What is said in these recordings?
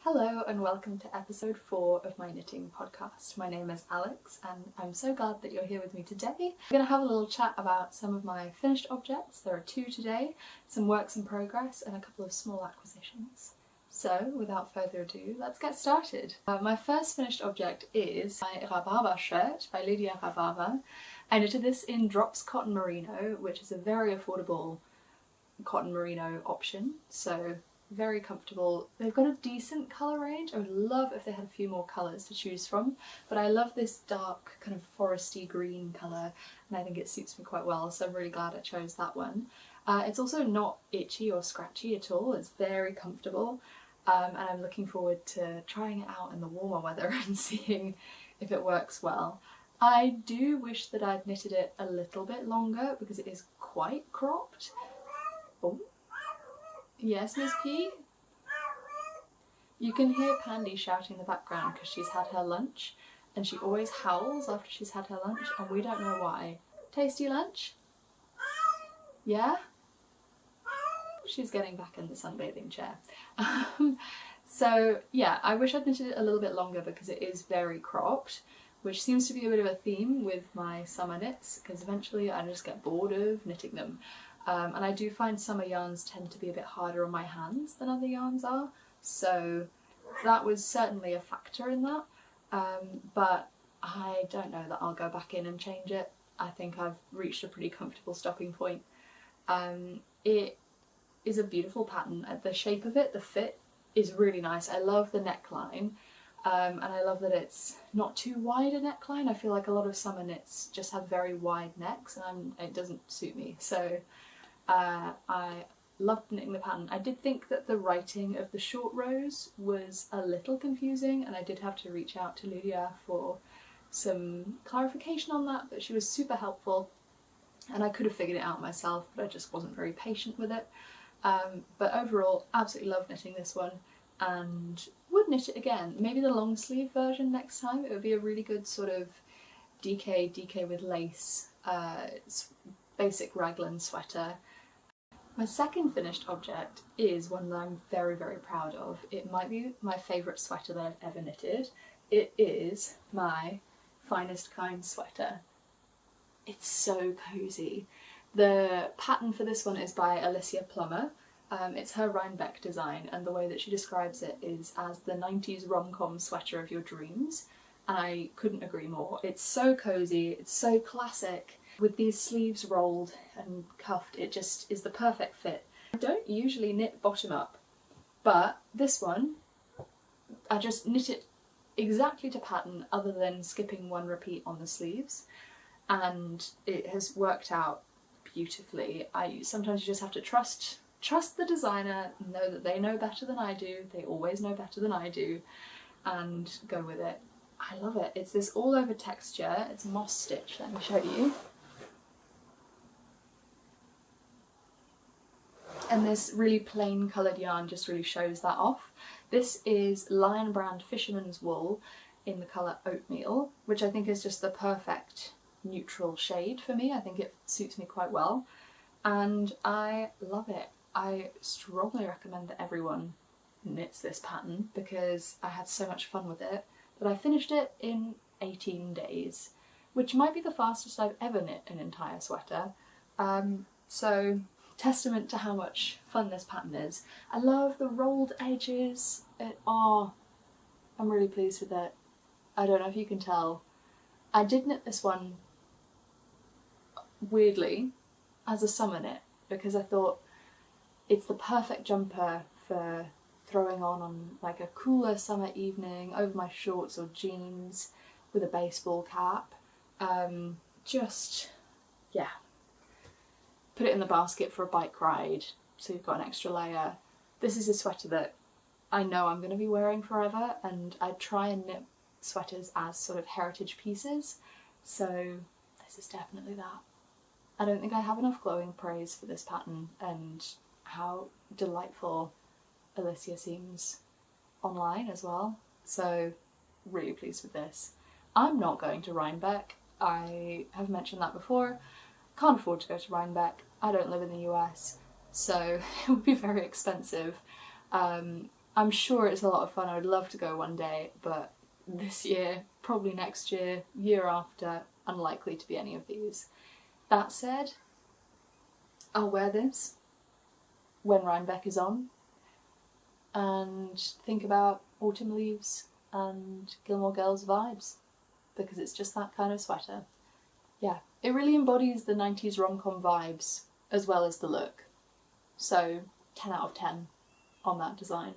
Hello and welcome to episode 4 of my knitting podcast. My name is Alex and I'm so glad that you're here with me today. I'm going to have a little chat about some of my finished objects. There are 2 today, some works in progress and a couple of small acquisitions. So without further ado, let's get started. My first finished object is my Rhabarber shirt by Lydia Rhabarber. I knitted this in Drops Cotton Merino, which is a very affordable cotton merino option, so very comfortable. They've got a decent colour range. I would love if they had a few more colours to choose from, but I love this dark kind of foresty green colour and I think it suits me quite well, so I'm really glad I chose that one. It's also not itchy or scratchy at all, it's very comfortable, and I'm looking forward to trying it out in the warmer weather and seeing if it works well. I do wish that I'd knitted it a little bit longer because it is quite cropped. Oh. Yes, Miss P? You can hear Pandy shouting in the background because she's had her lunch and she always howls after she's had her lunch and we don't know why. Tasty lunch? Yeah? She's getting back in the sunbathing chair. So yeah, I wish I'd knitted it a little bit longer because it is very cropped, which seems to be a bit of a theme with my summer knits because eventually I just get bored of knitting them. And I do find summer yarns tend to be a bit harder on my hands than other yarns are, so that was certainly a factor in that, but I don't know that I'll go back in and change it. I think I've reached a pretty comfortable stopping point. It is a beautiful pattern. The shape of it, the fit is really nice. I love the neckline, and I love that it's not too wide a neckline. I feel like a lot of summer knits just have very wide necks and it doesn't suit me, so I loved knitting the pattern. I did think that the writing of the short rows was a little confusing and I did have to reach out to Lydia for some clarification on that, but she was super helpful and I could have figured it out myself, but I just wasn't very patient with it. But overall, absolutely love knitting this one and would knit it again. Maybe the long sleeve version next time. It would be a really good sort of DK with lace, basic raglan sweater. My second finished object is one that I'm very, very proud of. It might be my favourite sweater that I've ever knitted. It is my Finest Kind sweater. It's so cosy. The pattern for this one is by Alicia Plummer. It's her Rhinebeck design, and the way that she describes it is as the 90s rom-com sweater of your dreams, and I couldn't agree more. It's so cosy, it's so classic. With these sleeves rolled and cuffed, it just is the perfect fit. I don't usually knit bottom up, but this one, I just knit it exactly to pattern other than skipping one repeat on the sleeves, and it has worked out beautifully. Sometimes you just have to trust the designer, know that they know better than I do, they always know better than I do, and go with it. I love it. It's this all over texture, it's moss stitch, let me show you. And this really plain coloured yarn just really shows that off. This is Lion Brand Fisherman's Wool in the colour Oatmeal, which I think is just the perfect neutral shade for me. I think it suits me quite well and I love it. I strongly recommend that everyone knits this pattern because I had so much fun with it that I finished it in 18 days, which might be the fastest I've ever knit an entire sweater. So testament to how much fun this pattern is. I love the rolled edges. I'm really pleased with it. I don't know if you can tell. I did knit this one weirdly as a summer knit because I thought it's the perfect jumper for throwing on like a cooler summer evening over my shorts or jeans with a baseball cap. Yeah. Put it in the basket for a bike ride, so you've got an extra layer. This is a sweater that I know I'm going to be wearing forever, and I try and knit sweaters as sort of heritage pieces, so this is definitely that. I don't think I have enough glowing praise for this pattern and how delightful Alicia seems online as well, so really pleased with this. I'm not going to Rhinebeck. I have mentioned that before. Can't afford to go to Rhinebeck. I don't live in the US, so it would be very expensive. I'm sure it's a lot of fun. I would love to go one day, but this year, probably next year, year after, unlikely to be any of these. That said, I'll wear this when Rhinebeck is on and think about autumn leaves and Gilmore Girls vibes, because it's just that kind of sweater. Yeah, it really embodies the 90s rom-com vibes as well as the look. So 10 out of 10 on that design.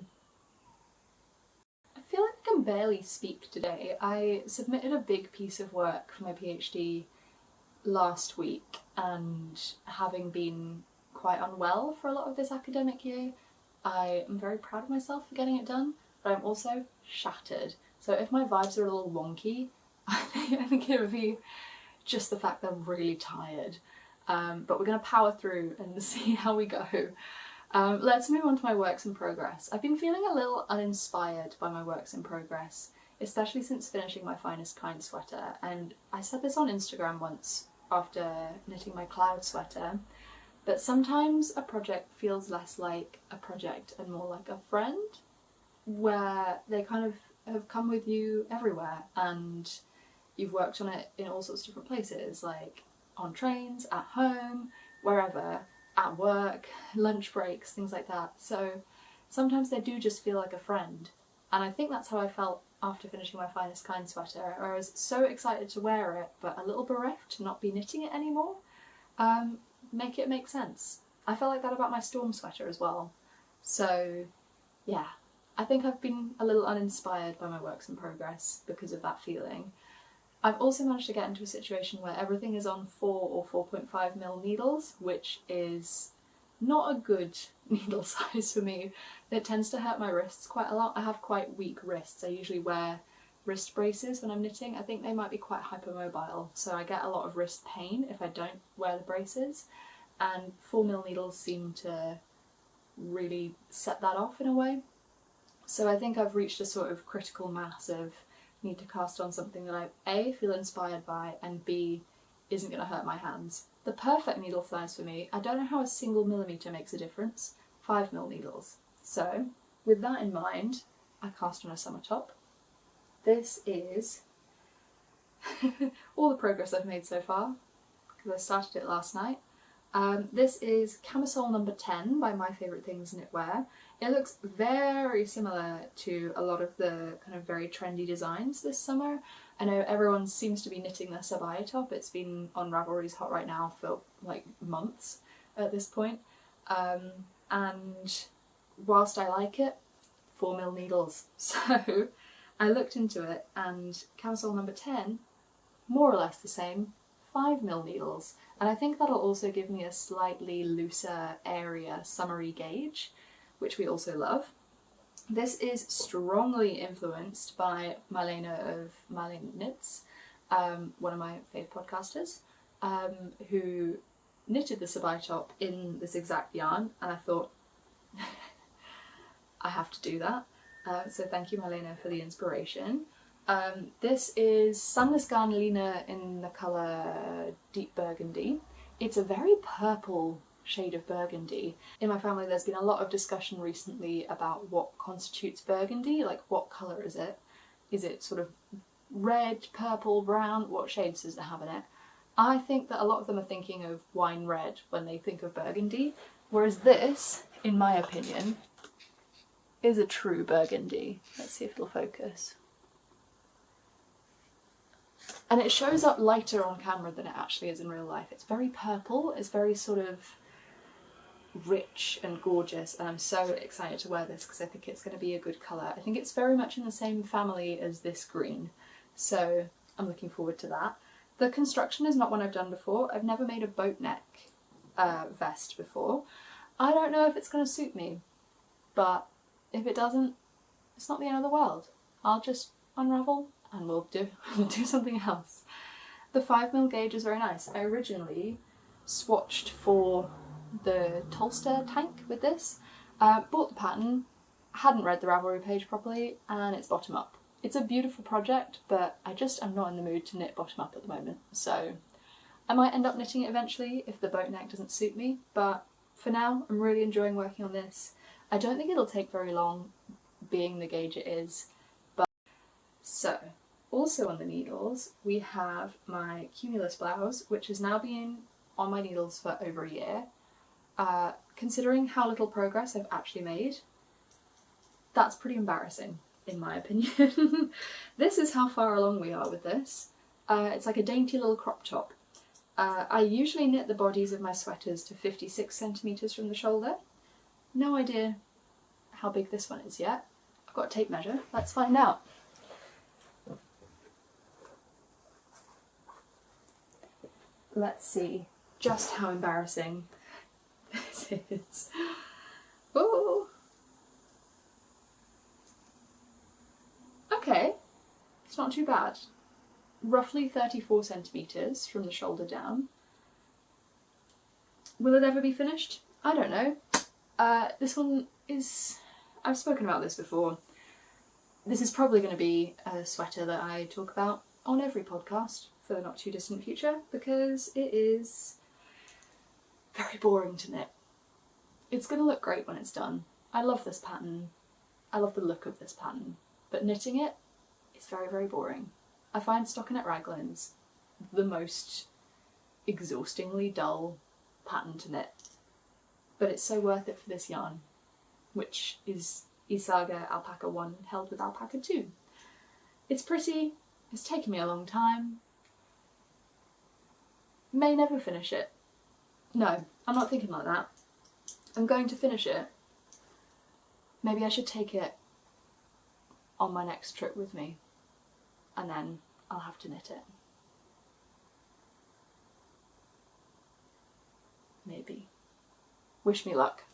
I feel like I can barely speak today. I submitted a big piece of work for my PhD last week, and having been quite unwell for a lot of this academic year, I am very proud of myself for getting it done, but I'm also shattered. So if my vibes are a little wonky, I think it would be just the fact that I'm really tired. But we're going to power through and see how we go. Let's move on to my works in progress. I've been feeling a little uninspired by my works in progress, especially since finishing my Finest Kind sweater, and I said this on Instagram once after knitting my cloud sweater, but sometimes a project feels less like a project and more like a friend, where they kind of have come with you everywhere and you've worked on it in all sorts of different places, like on trains, at home, wherever, at work, lunch breaks, things like that. So sometimes they do just feel like a friend, and I think that's how I felt after finishing my Finest Kind sweater. I was so excited to wear it, but a little bereft to not be knitting it anymore. Make it make sense. I felt like that about my Storm sweater as well. So yeah, I think I've been a little uninspired by my works in progress because of that feeling. I've also managed to get into a situation where everything is on 4 or 4.5mm needles, which is not a good needle size for me. It tends to hurt my wrists quite a lot. I have quite weak wrists. I usually wear wrist braces when I'm knitting. I think they might be quite hypermobile, so I get a lot of wrist pain if I don't wear the braces, and 4mm needles seem to really set that off in a way. So I think I've reached a sort of critical mass of need to cast on something that I A, feel inspired by, and B, isn't going to hurt my hands. The perfect needle size for me, I don't know how a single millimetre makes a difference, 5mm needles. So with that in mind, I cast on a summer top. This is all the progress I've made so far, because I started it last night. This is Camisole number 10 by My Favourite Things Knitwear. It looks very similar to a lot of the kind of very trendy designs this summer. I know everyone seems to be knitting their Sabaya top. It's been on Ravelry's Hot right now for like months at this point. And whilst I like it, 4mm needles. So I looked into it, and Camisole number 10, more or less the same, 5mm needles. And I think that'll also give me a slightly looser area summery gauge, which we also love. This is strongly influenced by Marlena of Marlena Knits, one of my favourite podcasters, who knitted the Sabaya top in this exact yarn, and I thought, I have to do that. So thank you, Marlena, for the inspiration. This is Sunless Garnalina in the colour Deep Burgundy. It's a very purple shade of burgundy. In my family there's been a lot of discussion recently about what constitutes burgundy, like what colour is it? Is it sort of red, purple, brown? What shades does it have in it? I think that a lot of them are thinking of wine red when they think of burgundy, whereas this, in my opinion, is a true burgundy. Let's see if it'll focus. And it shows up lighter on camera than it actually is in real life. It's very purple, it's very sort of rich and gorgeous, and I'm so excited to wear this because I think it's going to be a good colour. I think it's very much in the same family as this green, so I'm looking forward to that. The construction is not one I've done before. I've never made a boat neck vest before. I don't know if it's going to suit me, but if it doesn't, it's not the end of the world. I'll just unravel and we'll do something else. The 5mm gauge is very nice. I originally swatched for the Tolster tank with this, bought the pattern, hadn't read the Ravelry page properly, and it's bottom up. It's a beautiful project, but I just am not in the mood to knit bottom up at the moment, so I might end up knitting it eventually if the boat neck doesn't suit me, but for now I'm really enjoying working on this. I don't think it'll take very long, being the gauge it is. But so, also on the needles, we have my Cumulus blouse, which has now been on my needles for over a year. Considering how little progress I've actually made, that's pretty embarrassing, in my opinion. This is how far along we are with this. It's like a dainty little crop top. I usually knit the bodies of my sweaters to 56 centimetres from the shoulder. No idea how big this one is yet. I've got a tape measure. Let's find out. Let's see just how embarrassing this is. Oh. Okay, it's not too bad. Roughly 34 centimetres from the shoulder down. Will it ever be finished? I don't know. This one is... I've spoken about this before. This is probably going to be a sweater that I talk about on every podcast for the not too distant future, because it is very boring to knit. It's going to look great when it's done. I love this pattern. I love the look of this pattern. But knitting it is very, very boring. I find stockinette raglans the most exhaustingly dull pattern to knit. But it's so worth it for this yarn, which is Isaga Alpaca 1 held with Alpaca 2. It's pretty, it's taken me a long time. May never finish it. No, I'm not thinking like that. I'm going to finish it. Maybe I should take it on my next trip with me, and then I'll have to knit it. Maybe. Wish me luck.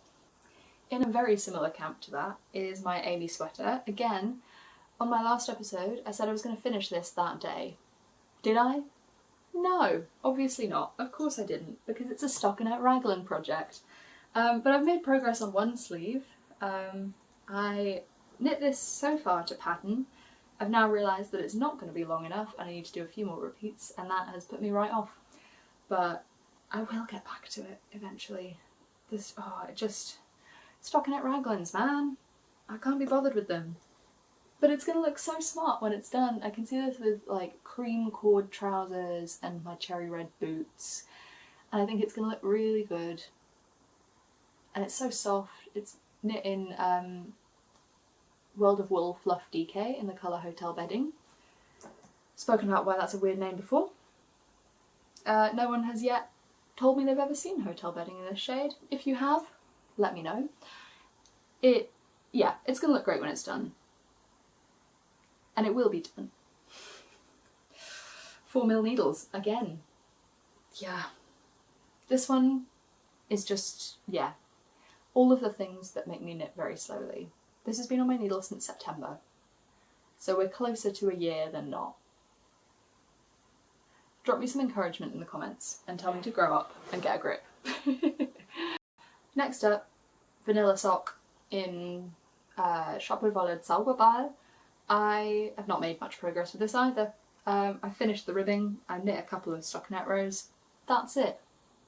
In a very similar camp to that is my Amy sweater. Again, on my last episode I said I was going to finish this that day. Did I? No, obviously not. Of course I didn't, because it's a stockinette raglan project. But I've made progress on one sleeve. I knit this so far to pattern. I've now realised that it's not going to be long enough and I need to do a few more repeats, and that has put me right off. But I will get back to it eventually. Stockinette raglans, man. I can't be bothered with them. But it's going to look so smart when it's done. I can see this with like cream cord trousers and my cherry red boots. And I think it's going to look really good. And it's so soft. It's knit in World of Wool Fluff DK in the colour Hotel Bedding. Spoken about why that's a weird name before. No one has yet told me they've ever seen Hotel Bedding in this shade. If you have, let me know. It's going to look great when it's done. And it will be done. 4mm needles, again. Yeah. This one is just, all of the things that make me knit very slowly. This has been on my needle since September. So we're closer to a year than not. Drop me some encouragement in the comments and tell me to grow up and get a grip. Next up, vanilla sock in Chapeau Voleur Zauberball. I have not made much progress with this either. I finished the ribbing, I knit a couple of stockinette rows. That's it.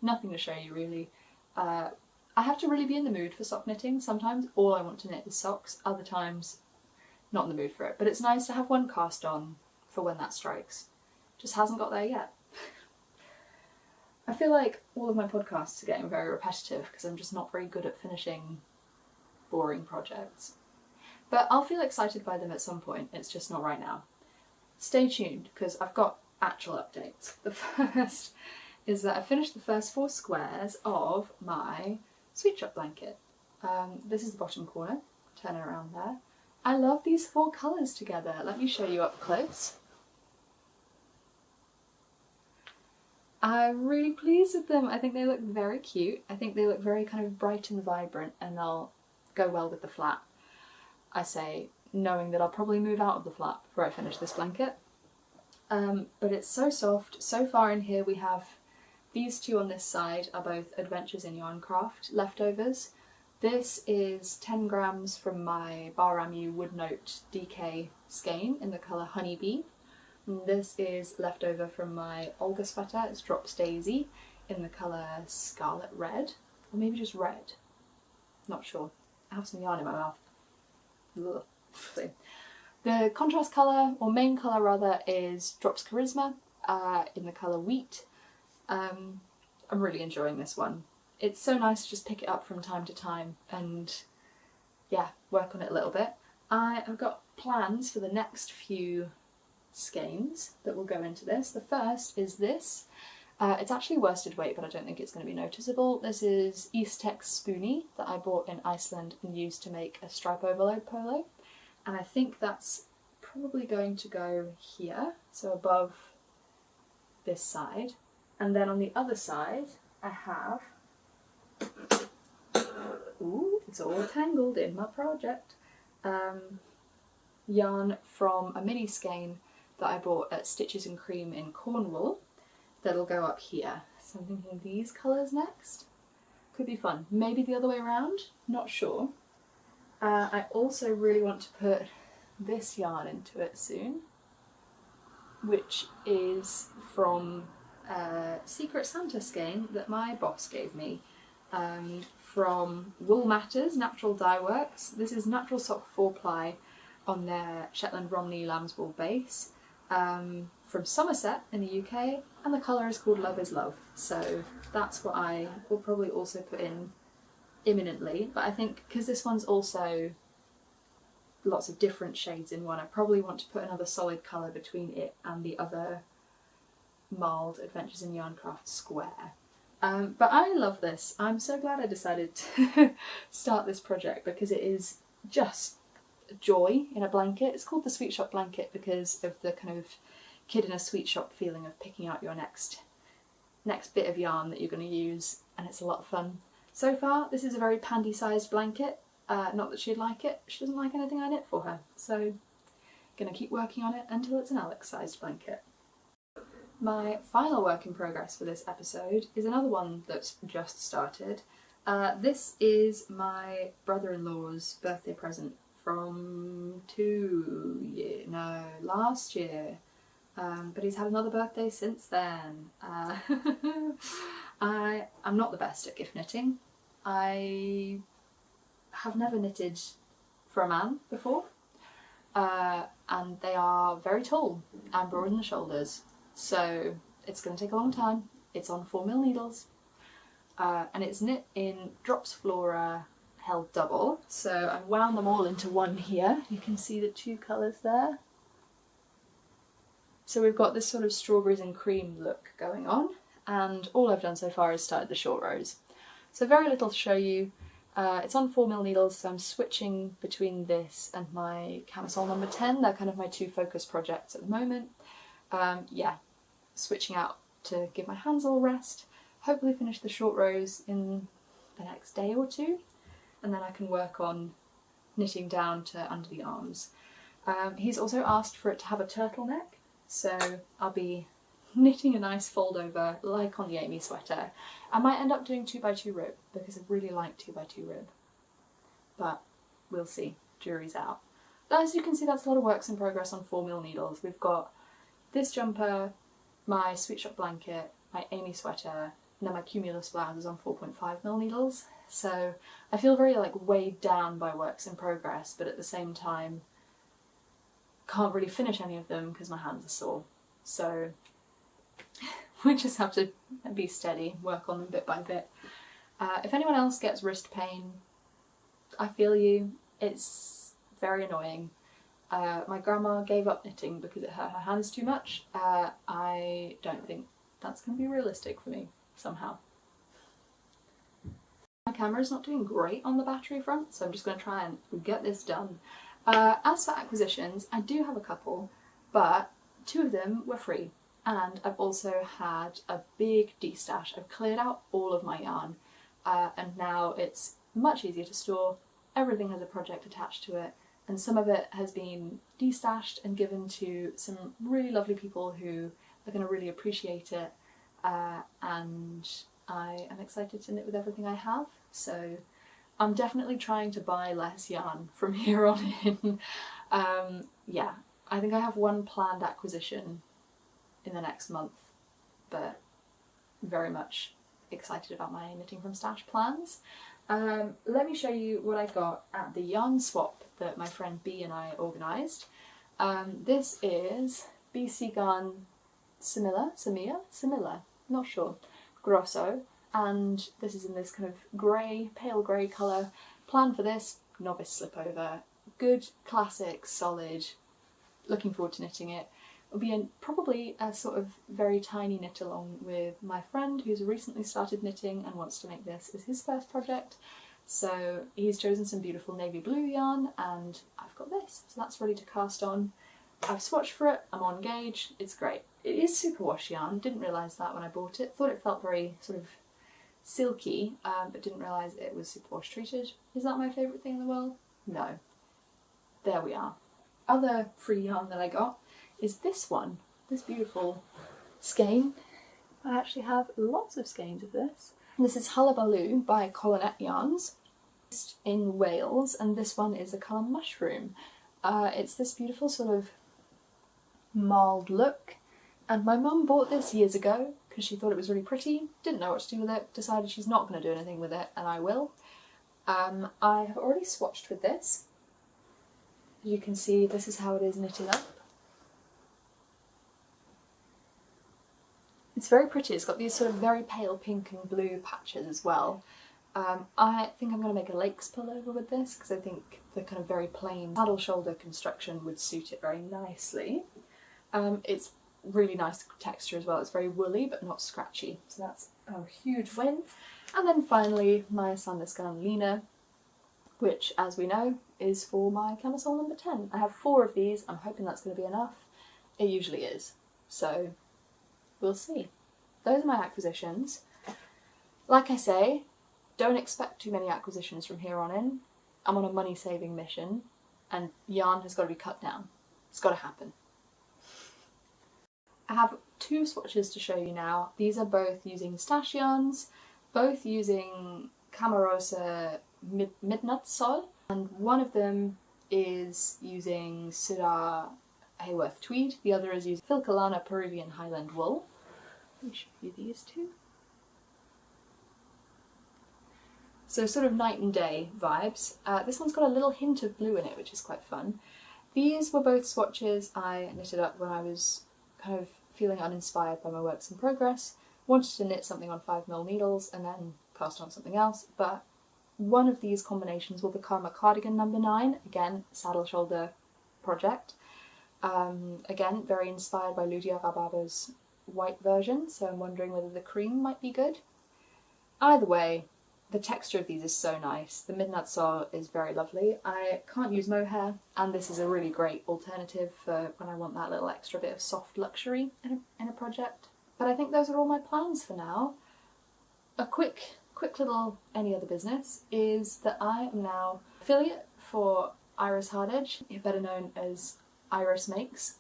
Nothing to show you really. I have to really be in the mood for sock knitting. Sometimes all I want to knit is socks, other times not in the mood for it. But it's nice to have one cast on for when that strikes. Just hasn't got there yet. I feel like all of my podcasts are getting very repetitive because I'm just not very good at finishing boring projects. But I'll feel excited by them at some point, it's just not right now. Stay tuned, because I've got actual updates. The first is that I finished the first 4 squares of my sweet shop blanket. This is the bottom corner, turn it around there. I love these 4 colours together. Let me show you up close. I'm really pleased with them. I think they look very cute. I think they look very kind of bright and vibrant, and they'll go well with the flat. I say, knowing that I'll probably move out of the flat before I finish this blanket. But it's so soft. So far in here we have these 2 on this side are both Adventures in Yarncraft leftovers. This is 10 grams from my Baramu Woodnote DK skein in the colour Honeybee. And this is leftover from my Olga sweater, it's Drops Daisy, in the colour Scarlet Red, or maybe just red. Not sure. I have some yarn in my mouth. Ugh. The contrast colour, or main colour rather, is Drops Charisma in the colour Wheat. I'm really enjoying this one. It's so nice to just pick it up from time to time and yeah, work on it a little bit. I have got plans for the next few skeins that will go into this. The first is this. It's actually worsted weight, but I don't think it's going to be noticeable. This is Eastex Spoonie that I bought in Iceland and used to make a stripe overload polo. And I think that's probably going to go here, so above this side. And then on the other side, I have, ooh, it's all tangled in my project, yarn from a mini skein that I bought at Stitches and Cream in Cornwall that'll go up here. So I'm thinking these colours next. Could be fun. Maybe the other way around, not sure. I also really want to put this yarn into it soon, which is from a Secret Santa skein that my boss gave me from Wool Matters Natural Dye Works. This is Natural Sock 4-ply on their Shetland Romney lamb's wool base from Somerset in the UK, and the colour is called Love is Love. So that's what I will probably also put in imminently, but I think because this one's also lots of different shades in one, I probably want to put another solid colour between it and the other Marled Adventures in Yarncraft square. But I love this. I'm so glad I decided to start this project because it is just joy in a blanket. It's called the Sweet Shop blanket because of the kind of kid in a sweet shop feeling of picking out your next bit of yarn that you're going to use, and it's a lot of fun. So far, this is a very pandy-sized blanket. Not that she'd like it. She doesn't like anything I knit for her. So, gonna keep working on it until it's an Alex-sized blanket. My final work in progress for this episode is another one that's just started. This is my brother-in-law's birthday present from last year. But he's had another birthday since then. I'm not the best at gift knitting. I have never knitted for a man before, and they are very tall and broad in the shoulders, so it's going to take a long time. It's on 4mm needles, and it's knit in Drops Flora held double, so I've wound them all into one here. You can see the two colours there. So we've got this sort of strawberries and cream look going on, and all I've done so far is started the short rows. So very little to show you. It's on 4mm needles, so I'm switching between this and my camisole number 10. They're kind of my two focus projects at the moment. Yeah, switching out to give my hands a little rest. Hopefully finish the short rows in the next day or two, and then I can work on knitting down to under the arms. He's also asked for it to have a turtleneck, so I'll be knitting a nice fold over like on the Amy sweater. I might end up doing 2x2 rib because I really like 2x2 rib, but we'll see, jury's out. As you can see, that's a lot of works in progress on 4mm needles. We've got this jumper, my Sweet Shop blanket, my Amy sweater, and then my Cumulus blouse is on 4.5mm needles. So I feel very weighed down by works in progress, but at the same time can't really finish any of them because my hands are sore. So we just have to be steady, work on them bit by bit. If anyone else gets wrist pain, I feel you. It's very annoying. My grandma gave up knitting because it hurt her hands too much. I don't think that's going to be realistic for me, somehow. My camera's not doing great on the battery front, so I'm just going to try and get this done. As for acquisitions, I do have a couple, but 2 of them were free. And I've also had a big de-stash. I've cleared out all of my yarn, and now it's much easier to store. Everything has a project attached to it, and some of it has been de-stashed and given to some really lovely people who are going to really appreciate it, and I am excited to knit with everything I have. So I'm definitely trying to buy less yarn from here on in. Yeah, I think I have one planned acquisition in the next month, but very much excited about my knitting from stash plans. Let me show you what I got at the yarn swap that my friend B and I organised. This is BC Garn Simila, not sure, Grosso, and this is in this kind of grey, pale grey colour. Plan for this, novice slipover, good, classic, solid, looking forward to knitting it. It'll be probably a sort of very tiny knit along with my friend who's recently started knitting and wants to make this as his first project. So he's chosen some beautiful navy blue yarn and I've got this, so that's ready to cast on. I've swatched for it, I'm on gauge, it's great. It is superwash yarn, didn't realise that when I bought it. Thought it felt very sort of silky, but didn't realise it was superwash treated. Is that my favourite thing in the world? No. There we are. Other free yarn that I got is this one, this beautiful skein. I actually have lots of skeins of this. This is Hullabaloo by Colonet Yarns. It's in Wales, and this one is the colour Mushroom. It's this beautiful sort of mild look, and my mum bought this years ago because she thought it was really pretty, didn't know what to do with it, decided she's not going to do anything with it, and I will. I have already swatched with this. As you can see, this is how it is knitted up. It's very pretty, it's got these sort of very pale pink and blue patches as well. I think I'm going to make a lace pullover with this because I think the kind of very plain saddle shoulder construction would suit it very nicely. It's really nice texture as well, it's very woolly but not scratchy, so that's a huge win. And then finally my Sandnesgarn Lina, which as we know is for my camisole number 10. I have 4 of these, I'm hoping that's going to be enough. It usually is, so we'll see. Those are my acquisitions. Like I say, don't expect too many acquisitions from here on in. I'm on a money saving mission and yarn has got to be cut down. It's got to happen. I have 2 swatches to show you now. These are both using stash yarns, both using Camarosa Midnut Sol, and one of them is using Syrah Hayworth Tweed, the other is using Filcolana Peruvian Highland Wool. Let me show you these 2. So sort of night and day vibes. This one's got a little hint of blue in it, which is quite fun. These were both swatches I knitted up when I was kind of feeling uninspired by my works in progress. Wanted to knit something on 5mm needles and then cast on something else, but one of these combinations will become a cardigan number 9, again, saddle shoulder project. Again, very inspired by Ludia Rhabarber's white version, so I'm wondering whether the cream might be good. Either way, the texture of these is so nice. The Midnut Sol is very lovely. I can't use mohair, and this is a really great alternative for when I want that little extra bit of soft luxury in a project. But I think those are all my plans for now. A quick little any other business is that I am now affiliate for Iris Hardedge, better known as Iris Makes,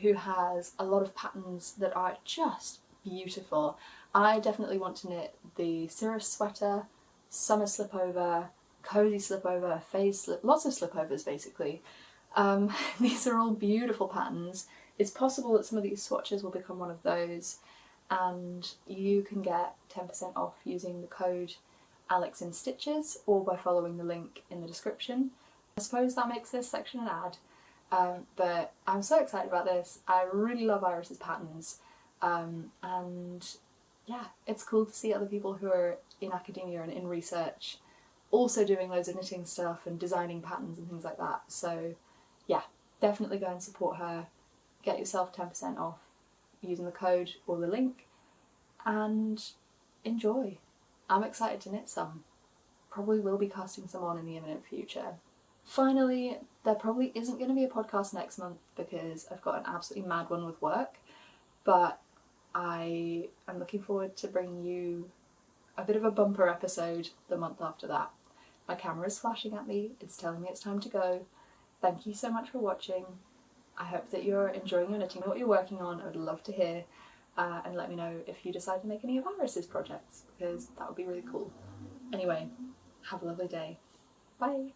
who has a lot of patterns that are just beautiful. I definitely want to knit the cirrus sweater, summer slipover, cozy slipover, phase slip, lots of slipovers basically. These are all beautiful patterns. It's possible that some of these swatches will become one of those, and you can get 10% off using the code AlexInStitches or by following the link in the description. I suppose that makes this section an ad, but I'm so excited about this. I really love Iris's patterns, and yeah, it's cool to see other people who are in academia and in research also doing loads of knitting stuff and designing patterns and things like that. So yeah, definitely go and support her. Get yourself 10% off using the code or the link and enjoy. I'm excited to knit some. Probably will be casting some on in the imminent future. Finally, there probably isn't going to be a podcast next month because I've got an absolutely mad one with work, but I am looking forward to bringing you a bit of a bumper episode the month after that. My camera is flashing at me, it's telling me it's time to go. Thank you so much for watching. I hope that you're enjoying your knitting and what you're working on. I would love to hear, and let me know if you decide to make any of Iris's projects, because that would be really cool. Anyway, have a lovely day. Bye!